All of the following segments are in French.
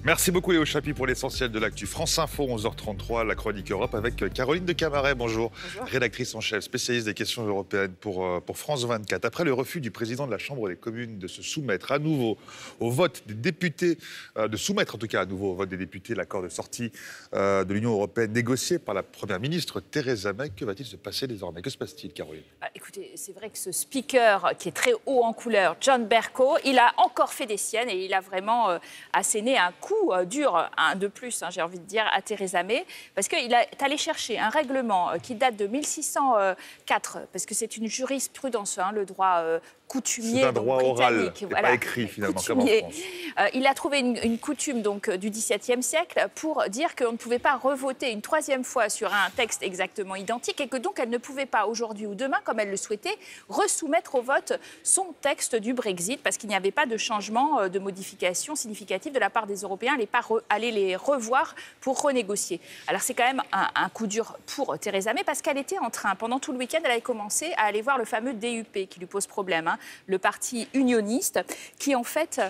Merci beaucoup Léo Chapi pour l'essentiel de l'actu. France Info, 11h33, la chronique Europe avec Caroline de Camaret, bonjour. Bonjour. Rédactrice en chef, spécialiste des questions européennes pour France 24. Après le refus du président de la Chambre des communes de se soumettre à nouveau au vote des députés, de soumettre en tout cas à nouveau au vote des députés l'accord de sortie de l'Union européenne négocié par la Première ministre Theresa May, que va-t-il se passer désormais? Que se passe-t-il, Caroline? Écoutez, c'est vrai que ce speaker qui est très haut en couleur, John Bercow, il a encore fait des siennes et il a vraiment asséné un coup dur, un de plus, j'ai envie de dire, à Theresa May, parce qu'il est allé chercher un règlement qui date de 1604, parce que c'est une jurisprudence, le droit coutumier. C'est un droit oral, voilà, pas écrit finalement, coutumier. comme en France. Il a trouvé une coutume donc, du XVIIe siècle pour dire qu'on ne pouvait pas revoter une troisième fois sur un texte exactement identique et que donc elle ne pouvait pas aujourd'hui ou demain, comme elle le souhaitait, resoumettre au vote son texte du Brexit parce qu'il n'y avait pas de changement, de modification significative de la part des Européens, aller les revoir pour renégocier. Alors c'est quand même un coup dur pour Theresa May parce qu'elle était en train, pendant tout le week-end, elle avait commencé à aller voir le fameux DUP qui lui pose problème, le parti unioniste, qui en fait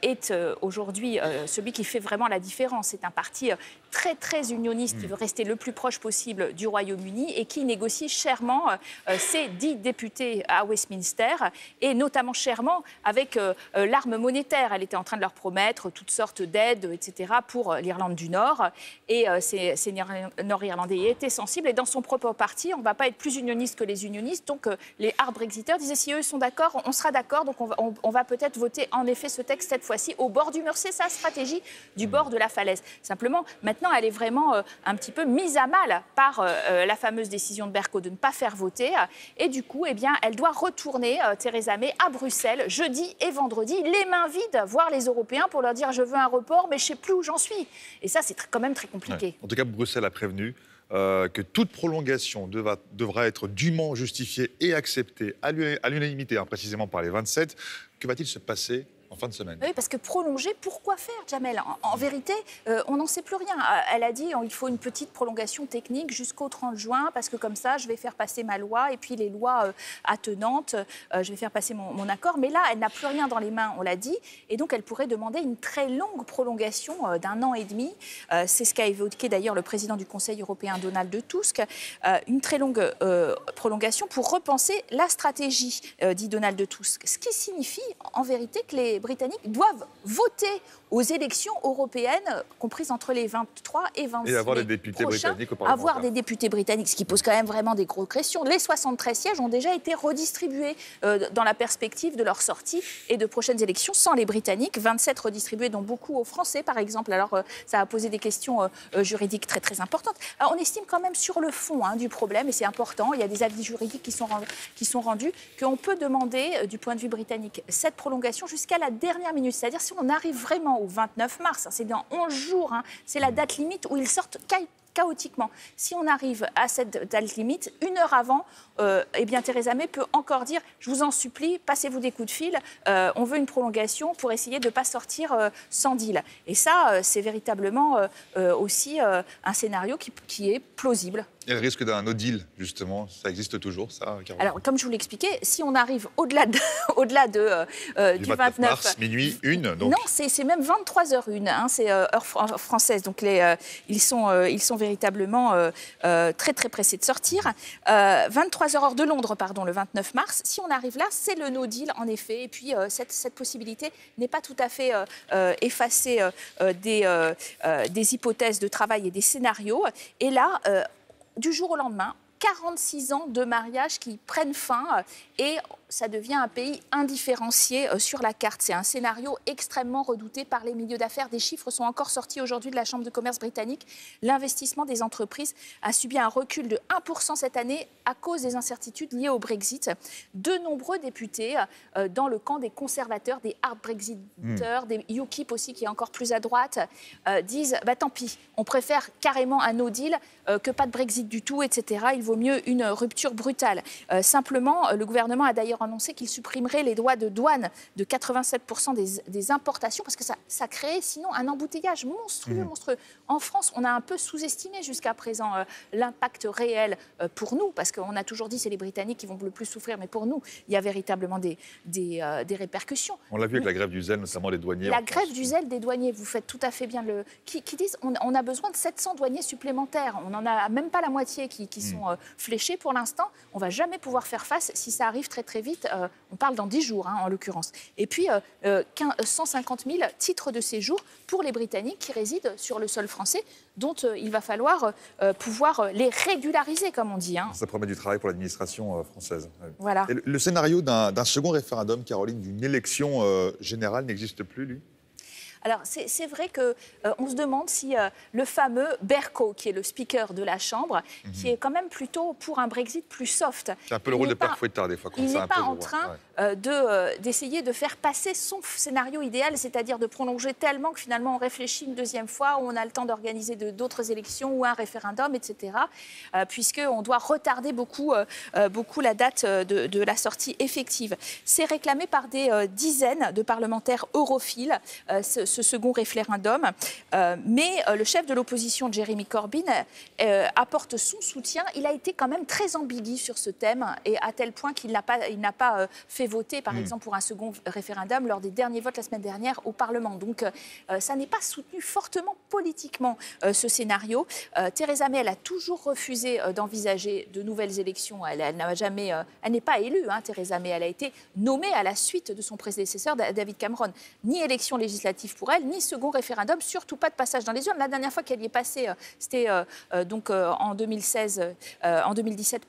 est aujourd'hui celui qui fait vraiment la différence. C'est un parti très unioniste qui veut rester le plus proche possible du Royaume-Uni et qui négocie chèrement ses 10 députés à Westminster et notamment chèrement avec l'arme monétaire. Elle était en train de leur promettre toutes sortes d'aides, etc. pour l'Irlande du Nord et ces Nord-Irlandais y étaient sensibles et dans son propre parti, on ne va pas être plus unioniste que les unionistes. Donc les hard Brexiteurs disaient si eux sont d'accord, on sera d'accord, donc on va peut-être voter en effet ce texte cette fois-ci au bord du mur. C'est sa stratégie du bord de la falaise. Simplement, maintenant, elle est vraiment un petit peu mise à mal par la fameuse décision de Bercow de ne pas faire voter. Et du coup, elle doit retourner, Theresa May, à Bruxelles, jeudi et vendredi, les mains vides, voir les Européens pour leur dire « je veux un report, mais je ne sais plus où j'en suis ». Et ça, c'est quand même très compliqué. Ouais. En tout cas, Bruxelles a prévenu que toute prolongation devra être dûment justifiée et acceptée à l'unanimité, précisément par les 27. Que va-t-il se passer en fin de semaine? Oui, parce que prolonger, pourquoi faire, Jamel? En vérité, on n'en sait plus rien. Elle a dit qu'il faut une petite prolongation technique jusqu'au 30 juin, parce que comme ça, je vais faire passer ma loi, et puis les lois attenantes, je vais faire passer mon accord. Mais là, elle n'a plus rien dans les mains, on l'a dit, et donc elle pourrait demander une très longue prolongation d'1 an et demi. C'est ce qu'a évoqué d'ailleurs le président du Conseil européen, Donald Tusk. Une très longue prolongation pour repenser la stratégie, dit Donald Tusk. Ce qui signifie, en vérité, que les Britanniques doivent voter aux élections européennes comprises entre les 23 et 26 et avoir des députés britanniques au Parlement. Avoir des députés britanniques, ce qui pose quand même vraiment des grosses questions. Les 73 sièges ont déjà été redistribués dans la perspective de leur sortie et de prochaines élections sans les Britanniques. 27 redistribués, dont beaucoup aux Français, par exemple. Alors, ça a posé des questions juridiques très importantes. Alors, on estime quand même sur le fond du problème, et c'est important, il y a des avis juridiques qui sont rendus, qu'on peut demander, du point de vue britannique, cette prolongation jusqu'à la dernière minute. C'est-à-dire si on arrive vraiment au 29 mars, c'est dans 11 jours, c'est la date limite où ils sortent chaotiquement. Si on arrive à cette date limite, 1 heure avant, Theresa May peut encore dire « je vous en supplie, passez-vous des coups de fil, on veut une prolongation pour essayer de ne pas sortir sans deal ». Et ça, c'est véritablement aussi un scénario qui est plausible. Et le risque d'un no deal, justement, ça existe toujours, ça, Caroline? Alors, comme je vous l'expliquais, si on arrive au-delà du 29 mars, minuit 1, donc. Non, c'est même 23h01, c'est heure française. Donc, ils sont véritablement très pressés de sortir. 23h heure de Londres, pardon, le 29 mars. Si on arrive là, c'est le no deal, en effet. Et puis, cette possibilité n'est pas tout à fait effacée des hypothèses de travail et des scénarios. Et là, du jour au lendemain, 46 ans de mariage qui prennent fin et ça devient un pays indifférencié sur la carte. C'est un scénario extrêmement redouté par les milieux d'affaires. Des chiffres sont encore sortis aujourd'hui de la Chambre de commerce britannique. L'investissement des entreprises a subi un recul de 1% cette année à cause des incertitudes liées au Brexit. De nombreux députés dans le camp des conservateurs, des hard Brexiteurs, des UKIP aussi qui est encore plus à droite, disent tant pis, on préfère carrément un no deal que pas de Brexit du tout, etc. Il vaut mieux une rupture brutale. Simplement, le gouvernement a d'ailleurs d'ailleurs annoncé qu'il supprimerait les droits de douane de 87% des importations, parce que ça créait sinon un embouteillage monstrueux, monstrueux. En France, on a un peu sous-estimé jusqu'à présent l'impact réel pour nous, parce qu'on a toujours dit que c'est les Britanniques qui vont le plus souffrir, mais pour nous, il y a véritablement des répercussions. On l'a vu avec la grève du zèle, notamment les douaniers. La grève du zèle des douaniers, vous faites tout à fait bien qui disent on a besoin de 700 douaniers supplémentaires. On n'en a même pas la moitié qui sont fléchés pour l'instant. On ne va jamais pouvoir faire face si ça arrive très très vite. On parle dans 10 jours, en l'occurrence. Et puis, 150 000 titres de séjour pour les Britanniques qui résident sur le sol français, dont il va falloir pouvoir les régulariser, comme on dit. Ça promet du travail pour l'administration française. Voilà. Et le scénario d'un second référendum, Caroline, d'une élection générale n'existe plus, lui ? Alors, c'est vrai qu'on se demande si le fameux Bercow, qui est le speaker de la Chambre, qui est quand même plutôt pour un Brexit plus soft. C'est un peu le rôle de Père Fouettard, des fois. Il n'est pas en train d'essayer de faire passer son scénario idéal, c'est-à-dire de prolonger tellement que finalement on réfléchit une deuxième fois, où on a le temps d'organiser d'autres élections ou un référendum, etc. Puisqu'on doit retarder beaucoup la date de la sortie effective. C'est réclamé par des dizaines de parlementaires europhiles, ce second référendum. Mais le chef de l'opposition, Jeremy Corbyn, apporte son soutien. Il a été quand même très ambigu sur ce thème, et à tel point qu'il n'a pas fait voter, par exemple, pour un second référendum lors des derniers votes la semaine dernière au Parlement. Donc, ça n'est pas soutenu fortement politiquement, ce scénario. Theresa May, elle a toujours refusé d'envisager de nouvelles élections. Elle n'est pas élue, Theresa May. Elle a été nommée à la suite de son prédécesseur, David Cameron. Ni élection législative pour elle, ni second référendum, surtout pas de passage dans les urnes. La dernière fois qu'elle y est passée, c'était en 2017,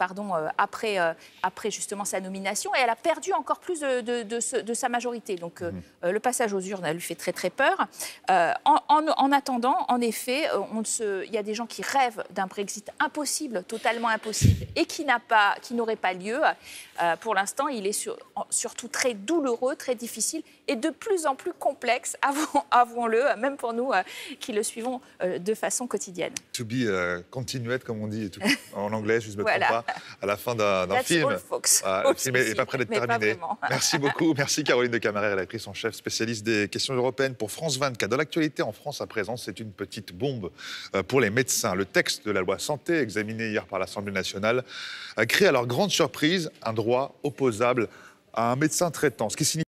après justement sa nomination, et elle a perdu encore plus de sa majorité. Donc le passage aux urnes, elle lui fait très très peur. En attendant, en effet, il y a des gens qui rêvent d'un Brexit impossible, totalement impossible, et qui n'aurait pas lieu. Pour l'instant, il est surtout très douloureux, très difficile, et de plus en plus complexe, avouons-le, même pour nous qui le suivons de façon quotidienne. To be continued, comme on dit en anglais, je ne me trompe pas, à la fin d'un film. All, folks. Le film n'est pas prêt d'être terminé. Merci beaucoup. Merci Caroline de Camaret, rédactrice en chef spécialiste des questions européennes pour France 24. Dans l'actualité en France à présent, c'est une petite bombe pour les médecins. Le texte de la loi santé, examiné hier par l'Assemblée nationale, crée à leur grande surprise un droit opposable à un médecin traitant, ce qui signifie